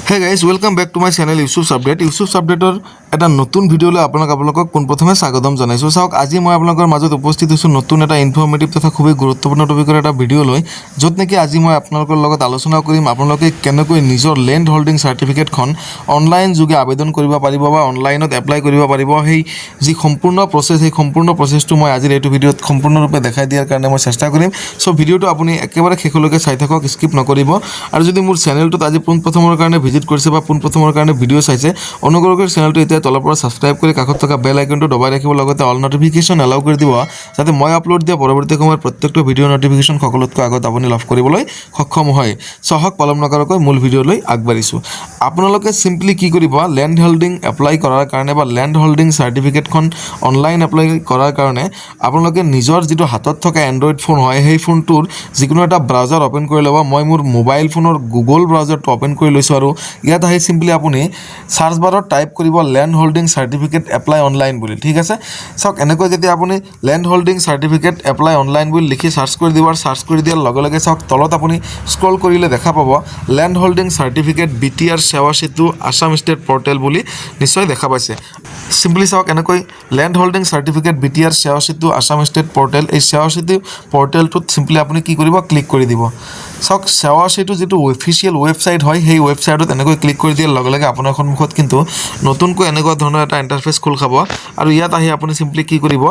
Hey guys, welcome back to my channel Yusuf's Update. Yusuf's Updateৰ এটা নতুন ভিডিঅ'লৈ আপোনালোকক পোনপ্ৰথমে স্বাগতম জনাইছোঁ। চাওক আজি মই আপোনালোকৰ মাজত উপস্থিত হৈছোঁ নতুন এটা ইনফৰ্মেটিভ তথা খুবেই গুৰুত্বপূৰ্ণ টপিকৰ এটা ভিডিঅ' লৈ, য'ত নেকি আজি মই আপোনালোকৰ লগত আলোচনা কৰিম আপোনালোকে কেনেকৈ নিজৰ লেণ্ড হোল্ডিং চাৰ্টিফিকেটখন অনলাইন যোগে আবেদন কৰিব পাৰিব বা অনলাইনত এপ্লাই কৰিব পাৰিব। সেই যি সম্পূৰ্ণ প্ৰচেছ সেই সম্পূৰ্ণ প্ৰচেছটো মই আজিৰ এইটো ভিডিঅ'ত সম্পূৰ্ণৰূপে দেখাই দিয়াৰ কাৰণে মই চেষ্টা কৰিম। চ' ভিডিঅ'টো আপুনি একেবাৰে শেষলৈকে চাই থাকক, স্কিপ নকৰিব। আৰু যদি মোৰ চেনেলটোত আজি পোনপ্ৰথমৰ কাৰণে ভিজিট কৰিছে বা পোনপ্ৰথমৰ কাৰণে ভিডিঅ' চাইছে, অনুগ্ৰহ কৰি চেনেলটো এতিয়া তলৰ পৰা ছাবস্ক্ৰাইব কৰি কাষত থকা বেল আইকনটো দবাই ৰাখিব, লগতে অল নটিফিকেশ্যন এলাউ কৰি দিব, যাতে মই আপলোড দিয়া পৰৱৰ্তী সময়ত প্ৰত্যেকটো ভিডিঅ' নটিফিকেশ্যন সকলোতকৈ আগত আপুনি লাভ কৰিবলৈ সক্ষম হয়। চহক পলম নকৰাকৈ মূল ভিডিঅ'লৈ আগবাঢ়িছোঁ। আপোনালোকে চিম্পলি কি কৰিব, লেণ্ড হোল্ডিং এপ্লাই কৰাৰ কাৰণে বা লেণ্ড হোল্ডিং চাৰ্টিফিকেটখন অনলাইন এপ্লাই কৰাৰ কাৰণে আপোনালোকে নিজৰ যিটো হাতত থকা এণ্ড্ৰইড ফোন হয় সেই ফোনটোৰ যিকোনো এটা ব্ৰাউজাৰ অ'পেন কৰি ল'ব। মই মোৰ মোবাইল ফোনৰ গুগল ব্ৰাউজাৰটো অ'পেন কৰি লৈছোঁ আৰু ইয়াত আহি চিম্পলি আপুনি চাৰ্চ বাৰত টাইপ কৰিব land holding certificate apply online বুলি। ঠিক আছে, চাওক এনেকৈ যেতিয়া আপুনি land holding certificate apply online বুলি লিখি চাৰ্চ কৰি দিব আৰু চাৰ্চ কৰি দিয়াৰ লগে লগে চাওক তলত আপুনি স্ক্ৰল কৰিলে দেখা পাব লেণ্ড হোল্ডিং চাৰ্টিফিকেট BTR সেৱা সেতু আছাম ষ্টেট পৰ্টেল বুলি নিশ্চয় দেখা পাইছে। চিম্পলি চাওক এনেকৈ লেণ্ড হোল্ডিং চাৰ্টিফিকেট BTR সেৱা সেতু আছাম ষ্টেট পৰ্টেল, এই সেৱা সেতু পৰ্টেলটোত চিম্পলি আপুনি কি কৰিব, ক্লিক কৰি দিব। চাওক সেৱা সেতু যিটো অফিচিয়েল ৱেবছাইট হয় সেই ৱেবছাইটত এনেকৈ ক্লিক কৰি দিয়াৰ লগে লগে আপোনাৰ সন্মুখত কিন্তু নতুনকৈ এনেকুৱা ধৰণৰ এটা ইণ্টাৰফেচ খোল খাব আৰু ইয়াত আহি আপুনি চিম্পলি কি কৰিব,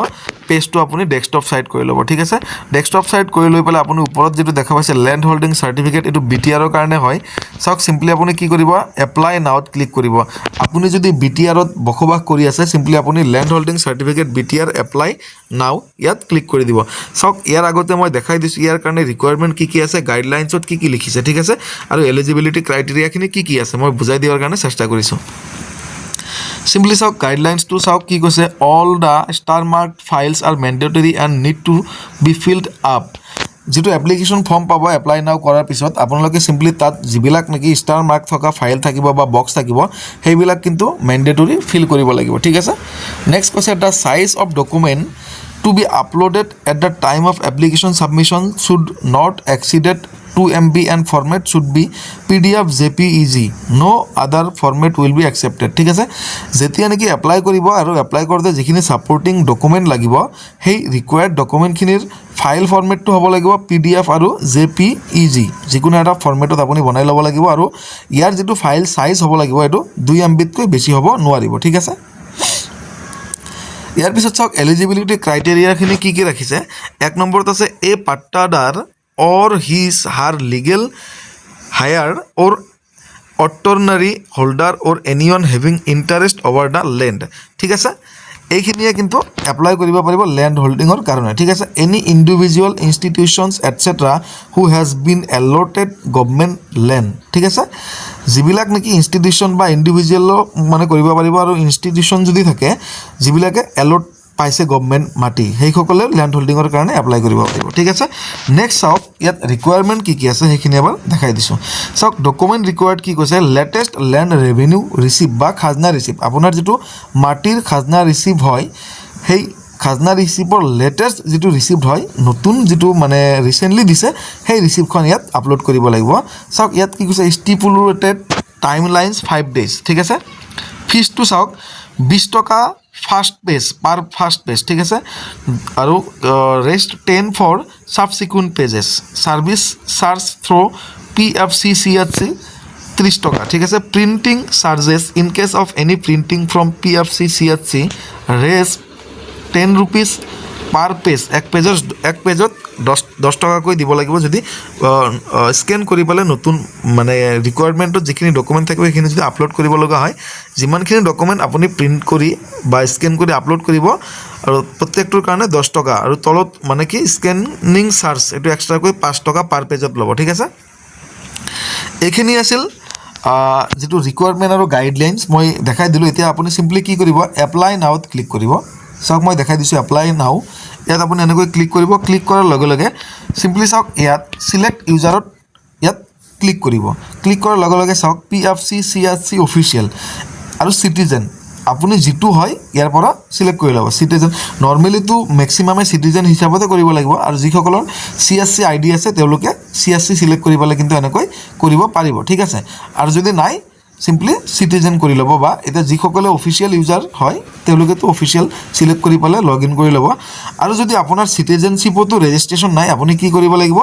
পেজটো আপুনি ডেস্কটপ ছাইড কৰি ল'ব। ঠিক আছে, ডেস্কটপ ছাইড কৰি লৈ পেলাই আপুনি ওপৰত যিটো দেখা পাইছে লেণ্ড হোল্ডিং চাৰ্টিফিকেট, এইটো BTRৰ কাৰণে হয়। চাওক চিম্পলি আপুনি কি কৰিব, এপ্লাই নাওত ক্লিক কৰিব। আপুনি যদি BTRত বসবাস কৰি আছে, চিম্পলি আপুনি land holding certificate BTR apply নাও ইয়াত ক্লিক কৰি দিব। চাওক ইয়াৰ আগতে মই দেখাই দিছোঁ ইয়াৰ কাৰণে ৰিকুৱাৰমেণ্ট কি কি আছে, গাইডলাইনছত কি কি লিখিছে। ঠিক আছে, আৰু এলিজিবিলিটি ক্ৰাইটেৰিয়াখিনি কি কি আছে মই বুজাই দিয়াৰ কাৰণে চেষ্টা কৰিছোঁ। চিম্পলি চাওক গাইডলাইনছটো চাওক কি কৈছে, all the star mark files R mandatory and need to B filled up. যিটো এপ্লিকেশ্যন ফৰ্ম পাব এপ্লাই নাও কৰাৰ পিছত আপোনালোকে চিম্পলি তাত যিবিলাক নেকি ষ্টাৰ মাৰ্ক থকা ফাইল থাকিব বা বক্স থাকিব সেইবিলাক কিন্তু মেণ্ডেটৰী ফিল কৰিব লাগিব। ঠিক আছে, নেক্সট কৈছে the size of document to be uploaded at the time of application submission should not exceeded 2 MB and format should be PDF JPEG. No other format will be accepted. ঠিক আছে, যেতিয়া নেকি apply কৰিব আৰু apply কৰোঁতে যিখিনি supporting document লাগিব সেই ৰিকুৱাৰ্ড ডকুমেণ্টখিনিৰ ফাইল ফৰ্মেটটো হ'ব লাগিব PDF আৰু JPEG, যিকোনো এটা ফৰ্মেটত আপুনি বনাই ল'ব লাগিব আৰু ইয়াৰ যিটো ফাইল চাইজ হ'ব লাগিব এইটো 2 MBতকৈ বেছি হ'ব নোৱাৰিব। ঠিক আছে, ইয়াৰ পিছত চাওক এলিজিবিলিটি ক্ৰাইটেৰিয়াখিনি কি কি ৰাখিছে। 1 নম্বৰত আছে a pattadar or his her legal heir or attorney holder or এনিৱান having interest over the land. ঠিক আছে, এইখিনিয়ে কিন্তু এপ্লাই কৰিব পাৰিব লেণ্ড হোল্ডিঙৰ কাৰণে। ঠিক আছে, any individual institutions etcetera who has been allotted government land. ঠিক আছে, যিবিলাক নেকি ইনষ্টিটিউশ্যন বা ইণ্ডিভিজুৱেলো মানে কৰিব পাৰিব আৰু ইনষ্টিটিউশ্যন যদি থাকে যিবিলাকে এলট পাইছে গভৰ্ণমেণ্ট মাটি সেইসকলে লেণ্ড হোল্ডিঙৰ কাৰণে এপ্লাই কৰিব পাৰিব। ঠিক আছে, নেক্সট চাওক ইয়াত ৰিকুৱাৰমেণ্ট কি কি আছে সেইখিনি এবাৰ দেখাই দিছোঁ। চাওক ডকুমেণ্ট ৰিকুৱাৰ্ড কি কৈছে, লেটেষ্ট লেণ্ড ৰেভিনিউ ৰিচিপ্ট বা খাজনা ৰিচিপ্ট, আপোনাৰ যিটো মাটিৰ খাজনা ৰিচিপ্ট হয় সেই খাজনা ৰিচিপ্টৰ লেটেষ্ট যিটো ৰিচিপ্ট হয়, নতুন যিটো মানে ৰিচেণ্টলি দিছে সেই ৰিচিপ্টখন ইয়াত আপলোড কৰিব লাগিব। চাওক ইয়াত কি কৈছে, ষ্টিপুলেটেড টাইম লাইনছ 5 days। ঠিক আছে, ফিজটো চাওক 20 টকা first page per first page. ঠিক আছে, আৰু rest 10 for subsequent pages, service charge through PFC CHC 30 টকা। ঠিক আছে, printing charges in case of any printing from PFC CHC rest 10 rupees per page. এক পেজত 10 টকাকৈ দিব লাগিব যদি স্কেন কৰি পেলাই নতুন মানে ৰিকুৱাৰমেণ্টত যিখিনি ডকুমেণ্ট থাকিব সেইখিনি যদি আপলোড কৰিব লগা হয়, যিমানখিনি ডকুমেণ্ট আপুনি প্ৰিণ্ট কৰি বা স্কেন কৰি আপলোড কৰিব আৰু প্ৰত্যেকটোৰ কাৰণে 10 টকা আৰু তলত মানে কি স্কেনিং চাৰ্জ এইটো এক্সট্ৰাকৈ 5 টকা পাৰ পেজত ল'ব। ঠিক আছে, এইখিনি আছিল যিটো ৰিকুৱাৰমেণ্ট আৰু গাইডলাইনছ মই দেখাই দিলোঁ। এতিয়া আপুনি চিম্পলি কি কৰিব, এপ্লাই নাওত ক্লিক কৰিব। চাওক মই দেখাই দিছোঁ এপ্লাই নাও, ইয়াত আপুনি এনেকৈ ক্লিক কৰিব। ক্লিক কৰাৰ লগে লগে চিম্পলি চাওক ইয়াত চিলেক্ট ইউজাৰত ইয়াত ক্লিক কৰিব। ক্লিক কৰাৰ লগে লগে চাওক PFC CHC অফিচিয়েল আৰু চিটিজেন আপুনি যিটো হয় ইয়াৰ পৰা সিলেক্ট কৰি ল'ব। সিটিজেন নৰ্মেলিটো মেক্সিমামে সিটিজেন হিচাপতে কৰিব লাগিব আৰু যিসকলৰ CSC আইডি আছে তেওঁলোকে CSC সিলেক্ট কৰি পেলাই কিন্তু এনেকৈ কৰিব পাৰিব। ঠিক আছে, আৰু যদি নাই সিম্পলি সিটিজেন কৰি ল'ব বা এতিয়া যিসকলে অফিচিয়েল ইউজাৰ হয় তেওঁলোকেতো অফিচিয়েল সিলেক্ট কৰি পালে লগ ইন কৰি ল'ব আৰু যদি আপোনাৰ সিটিজেনশ্বিপতো ৰেজিষ্ট্ৰেশ্যন নাই আপুনি কি কৰিব লাগিব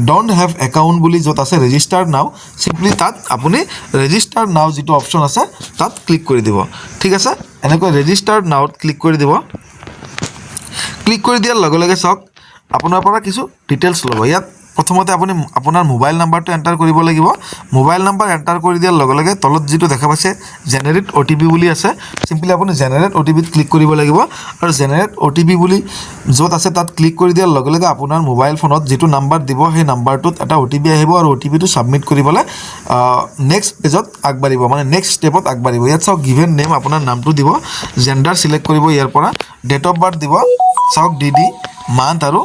ডোন্ট হেভ একাউণ্ট বুলি য'ত আছে ৰেজিষ্টাৰ নাও সিম্পলি তাত আপুনি ৰেজিষ্টাৰ নাও যিটো অপশ্যন আছে তাত ক্লিক কৰি দিব ঠিক আছে এনেকৈ ৰেজিষ্টাৰ নাওত ক্লিক কৰি দিব ক্লিক কৰি দিয়াৰ লগে লগে চাওক আপোনাৰ পৰা কিছু ডিটেইলছ ল'ব ইয়াত প্ৰথমতে আপুনি আপোনাৰ মোবাইল নাম্বাৰটো এণ্টাৰ কৰিব লাগিব মোবাইল নাম্বাৰ এণ্টাৰ কৰি দিয়াৰ লগে লগে তলত যিটো দেখা পাইছে জেনেৰেট অ'টিপি বুলি আছে সিম্পলি আপুনি জেনেৰেট অ'টিপিত ক্লিক কৰিব লাগিব আৰু জেনেৰেট অ'টিপি বুলি য'ত আছে তাত ক্লিক কৰি দিয়াৰ লগে লগে আপোনাৰ মোবাইল ফোনত যিটো নাম্বাৰ দিব সেই নাম্বাৰটোত এটা অ'টিপি আহিব আৰু অ'টিপিটো ছাবমিট কৰিবলৈ নেক্সট পেজত আগবাঢ়িব মানে নেক্সট ষ্টেপত আগবাঢ়িব ইয়াত চাওক গিভেন নেম আপোনাৰ নামটো দিব জেণ্ডাৰ চিলেক্ট কৰিব ইয়াৰ পৰা ডেট অফ বাৰ্থ দিব চাওক ডিডি মান্থ আৰু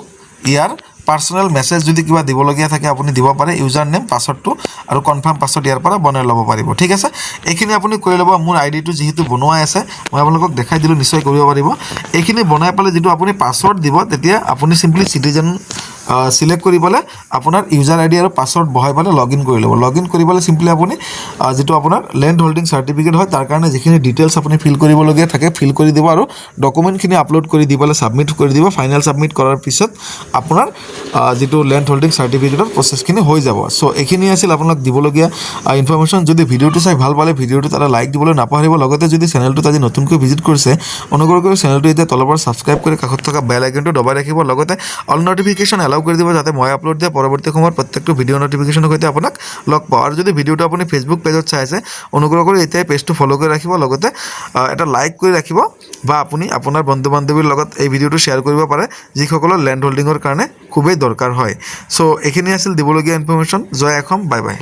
ইয়াৰ পাৰ্চনেল মেছেজ যদি কিবা দিবলগীয়া থাকে আপুনি দিব পাৰে ইউজাৰ নেম পাছৱৰ্ডটো আৰু কনফাৰ্ম পাছৱৰ্ড ইয়াৰ পৰা বনাই ল'ব পাৰিব ঠিক আছে এইখিনি আপুনি কৰি ল'ব মোৰ আইডিটো যিহেতু বনোৱাই আছে মই আপোনালোকক দেখাই দিলোঁ নিশ্চয় কৰিব পাৰিব এইখিনি বনাই পালে যিটো আপুনি পাছৱৰ্ড দিব তেতিয়া আপুনি চিম্পলি চিটিজেন সিলেক্ট কৰি পেলাই আপোনাৰ ইউজাৰ আইডি আৰু পাছৱৰ্ড বহাই পেলাই লগ ইন কৰি ল'ব লগ ইন কৰি পেলাই চিম্পলি আপুনি যিটো আপোনাৰ লেণ্ড হোল্ডিং চাৰ্টিফিকেট হয় তাৰ কাৰণে যিখিনি ডিটেইলছ আপুনি ফিল কৰিবলগীয়া থাকে ফিল কৰি দিব আৰু ডকুমেণ্টখিনি আপলোড কৰি দি পেলাই ছাবমিট কৰি দিব ফাইনেল ছাবমিট কৰাৰ পিছত আপোনাৰ যিটো লেণ্ড হোল্ডিং চাৰ্টিফিকেটৰ প্ৰচেছখিনি হৈ যাব চ' এইখিনি আছিল আপোনাক দিবলগীয়া ইনফৰমেশ্যন যদি ভিডিঅ'টো চাই ভাল পালে ভিডিঅ'টোত এটা লাইক দিবলৈ নাপাহৰিব লগতে যদি চেনেলটোত আজি নতুনকৈ ভিজিট কৰিছে অনুগ্ৰহ কৰি চেনেলটো এতিয়া তলৰ পৰা ছাবস্ক্ৰাইব কৰি কাষত থকা বেল আইকনটো দবাই ৰাখিব লগতে অল নটিফিকেশ্যন এলাউ কৰি দিব যাতে মই আপলোড দিয়া পৰৱৰ্তী সময়ত প্ৰত্যেকটো ভিডিঅ' নটিফিকেশ্যনৰ সৈতে আপোনাক লগ পাওঁ আৰু যদি ভিডিঅ'টো আপুনি ফেচবুক পেজত চাই আছে অনুগ্ৰহ কৰি এতিয়াই পেজটো ফ'ল' কৰি ৰাখিব লগতে এটা লাইক কৰি ৰাখিব বা আপুনি আপোনাৰ বন্ধু বান্ধৱীৰ লগত এই ভিডিঅ'টো শ্বেয়াৰ কৰিব পাৰে যিসকলৰ লেণ্ড হোল্ডিঙৰ কাৰণে খুবেই দৰকাৰ হয় চ' এইখিনি আছিল দিবলগীয়া ইনফৰমেশ্যন জয় অসম বাই বাই